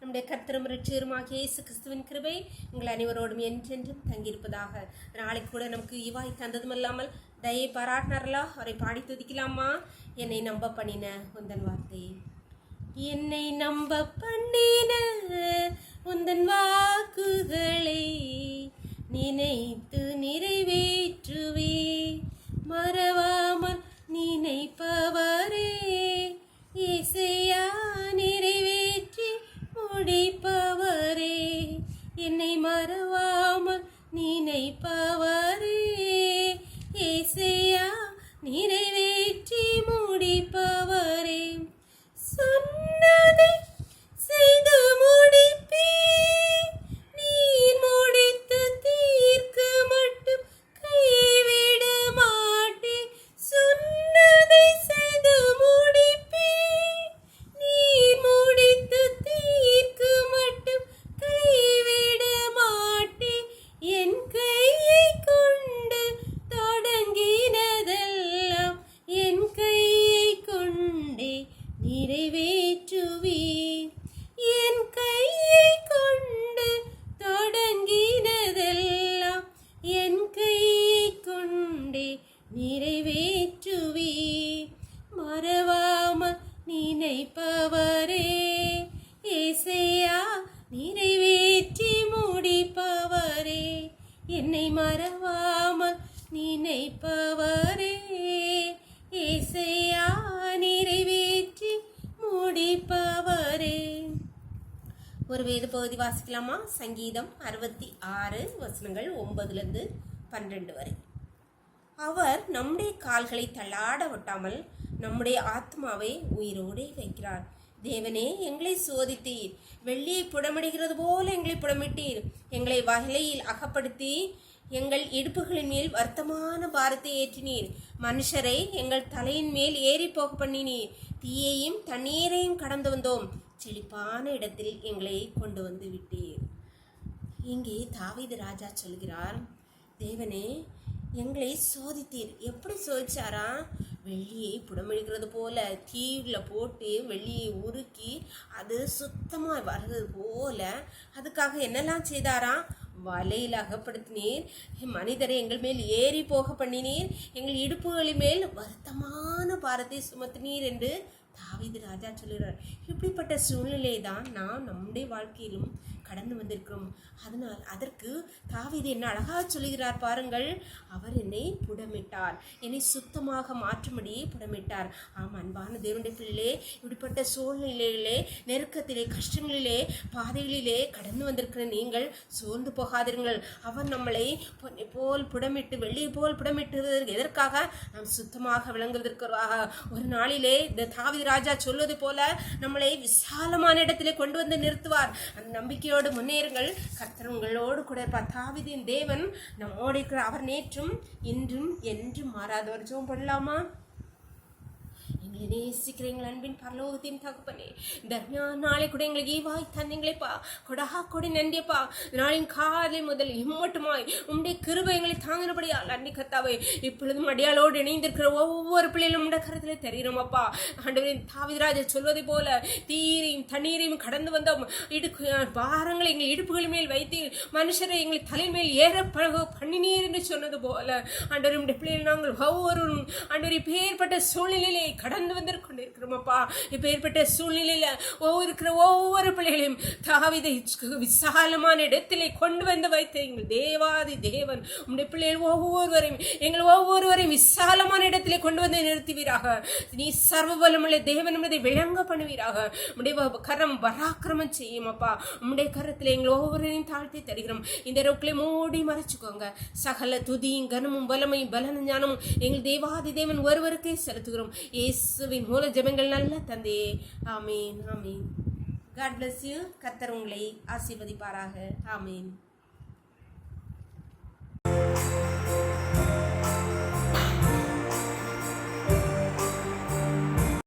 நம்முடைய கர்த்தரும் இரட்சகருமாகிய இயேசு கிறிஸ்துவின் கிருபை உங்கள் அனைவரோடும் என்றென்றும் தங்கியிருப்பதாக. நாளைக்கு கூட நமக்கு இவாய் தந்ததுமல்லாமல் தயை பாராட்டினார்களா? அவரை பாடி துதிக்கலாமா? என்னை நம்ப பண்ணின உந்தன் வார்த்தை, என்னை நம்ப பண்ணின உந்தன் வாக்குகளை நினைத்து நிறைவேற்றுவே, மறவாமல் நினைப்பவரே இசையா நிறைவேற்றி முடிப்பவரே, என்னை மறவாமல் நினைப்பவரே இசையா நிறைவேற்றி முடிப்பவரே, சொன்னதை செய்து முடிப்பே, நீர் முடித்து தீர்க்க மட்டும் கைவிட மாட்டே, சொன்னதை செய்து முடிப்பே, நீர் முடித்து தீர்க்க மட்டும் கைவிட மாட்டே, என் கையை கொண்டு தொடங்கினதெல்லாம் என் கையை கொண்டே நிறைவேற்றுவே, என் கையை கொண்டு தொடங்கினதெல்லாம் என் கையை கொண்டே நிறைவேற்றுவே, மறவாமல் நினைப்பவரே இசையா நிறைவேற்றி முடிப்பவரே, என்னை மறவாமல் நினைப்பவரே இசையா நிறைவேற்றி முடிப்பவரே. ஒரு வேத பகுதி வாசிக்கலாமா? சங்கீதம் 66 வசனங்கள் 9-12 வரை. அவர் நம்முடைய கால்களை தள்ளாட விட்டாமல் நம்முடைய ஆத்மாவை உயிரோடு வைக்கிறார். தேவனே, எங்களை சோதித்தீர், வெள்ளியை புடமிடுகிறது போல எங்களை புடமிட்டீர், எங்களை வலையில் அகப்படுத்தி எங்கள் இடுப்புகளின் மேல் வருத்தமான பாரத்தை ஏற்றினீர், மனுஷரை எங்கள் தலையின் மேல் ஏறி போக பண்ணினீர், தீயையும் தண்ணீரையும் கடந்து வந்தோம், செழிப்பான இடத்தில் எங்களை கொண்டு வந்து விட்டீர். இங்கே தாவீது ராஜா சொல்கிறார், தேவனே எங்களை சோதித்தீர். எப்படி சோதிச்சாரா? வெள்ளியை புடமிடுகிறது போல தீவில் போட்டு வெள்ளியை உருக்கி அது சுத்தமாக வர்றது போல அதுக்காக என்னெல்லாம் செய்தாரா? வலையில் அகப்படுத்தினீர், மனிதரை எங்கள் மேல் ஏறி போக பண்ணினீர், எங்கள் இடுப்புகளின் மேல் வருத்தமான பாரத்தை சுமத்தினீர் என்று தாவீது ராஜா சொல்கிறார். இப்படிப்பட்ட சூழ்நிலை தான் நாம் நம்முடைய வாழ்க்கையிலும் கடந்து வந்திருக்கிறோம். அதனால் அதற்கு தாவீது என்ன அழகாக சொல்லுகிறார் பாருங்கள். அவர் என்னை புடமிட்டார், என்னை சுத்தமாக மாற்றும்படி புடமிட்டார். ஆம், அன்பான தேவனுடைய பிள்ளைகளே, இப்படிப்பட்ட சூழ்நிலையிலே, நெருக்கத்திலே, கஷ்டங்களிலே, பாதைகளிலே கடந்து வந்திருக்கிற நீங்கள் சோர்ந்து போகாதீர்கள். அவர் நம்மளை போல் புடமிட்டு வெள்ளியை போல் புடமிட்டுவதற்கு எதற்காக? நாம் சுத்தமாக விளங்குவதற்காக. ஒரு நாளிலே இந்த தாவீது ராஜா சொல்வது போல நம்மளை விசாலமான இடத்திலே கொண்டு வந்து நிறுத்துவார். அந்த நம்பிக்கையோடு முன்னேறுங்கள். கர்த்தர் உங்களோடு கூட இருப்பார். தாவீதின் தேவன் நம்மோடு இருக்கிற அவர் நேற்றும் இன்றும் என்றும் மாறாதவர். ஜெபம் பண்ணலாமா? எங்களை நேசிக்கிற எங்கள் அன்பின் பரலோகத்தின் தகப்பனே, தர்மியான நாளை கூட எங்களுக்கு ஈவாய் தந்தீங்களேப்பா, கொடா கொடி நன்றியப்பா. நாளின் காலை முதல் இம்மட்டுமாய் உம்முடைய கிருபை எங்களை தாங்கினபடியால் நன்றி கர்த்தாவே. இப்பொழுதும் அடியாளோடு இணைந்திருக்கிற ஒவ்வொரு பிள்ளைகளும் உம்முடைய கரத்தில் தெரிகிறோமப்பா. ஆண்டவரே, தாவீது ராஜா சொல்வதை போல தீரையும் தண்ணீரையும் கடந்து வந்த பாரங்களை எங்கள் இடுப்புகளின் மேல் வைத்து மனுஷரை எங்களை தலைமேல் ஏற பண்ணினீர் என்று சொன்னது போல ஆண்டவரே, உம்முடைய பிள்ளைகள் நாங்கள் ஒவ்வொருவரும் ஆண்டவரே இப்பேற்பட்ட சூழ்நிலையிலே கடந்து வந்து கொண்டிருக்கிறோம்ப்பா. இப்ப ஏற்பட்ட சூழ்நிலையில இருக்கிற ஒவ்வொரு பிள்ளைகளையும் தாவீதை விசாலமான இடத்திலே கொண்டு வந்து வைத்த எங்கள் தேவாதி தேவன் உம்முடைய பிள்ளைகள் ஒவ்வொருவரையும் எங்கள் ஒவ்வொருவரையும் விசாலமான இடத்திலே கொண்டு வந்து நிறுத்துவீராக. நீ சர்வபலமுள்ள தேவன் என்பதை விளங்க பண்ணுவீராக. உம்முடைய கரம் பராக்கிரமம் செய்யும் அப்பா. உம்முடைய கரத்தில் எங்கள் ஒவ்வொருவரையும் தாழ்த்தி தருகிறோம். இந்த ரோக்களை மூடி மறைச்சுக்கோங்க. சகல துதியும் கனமும் பலமையும் பலன ஞானமும் எங்கள் தேவாதி தேவன் ஒருவருக்கே செலுத்துகிறோம். இயேசுவின் மூல ஜெபங்கள் நல்ல தந்தையே, ஆமீன், ஆமீன். God bless you. கர்த்தர் உங்களை ஆசீர்வதிப்பாராக. ஆமீன்.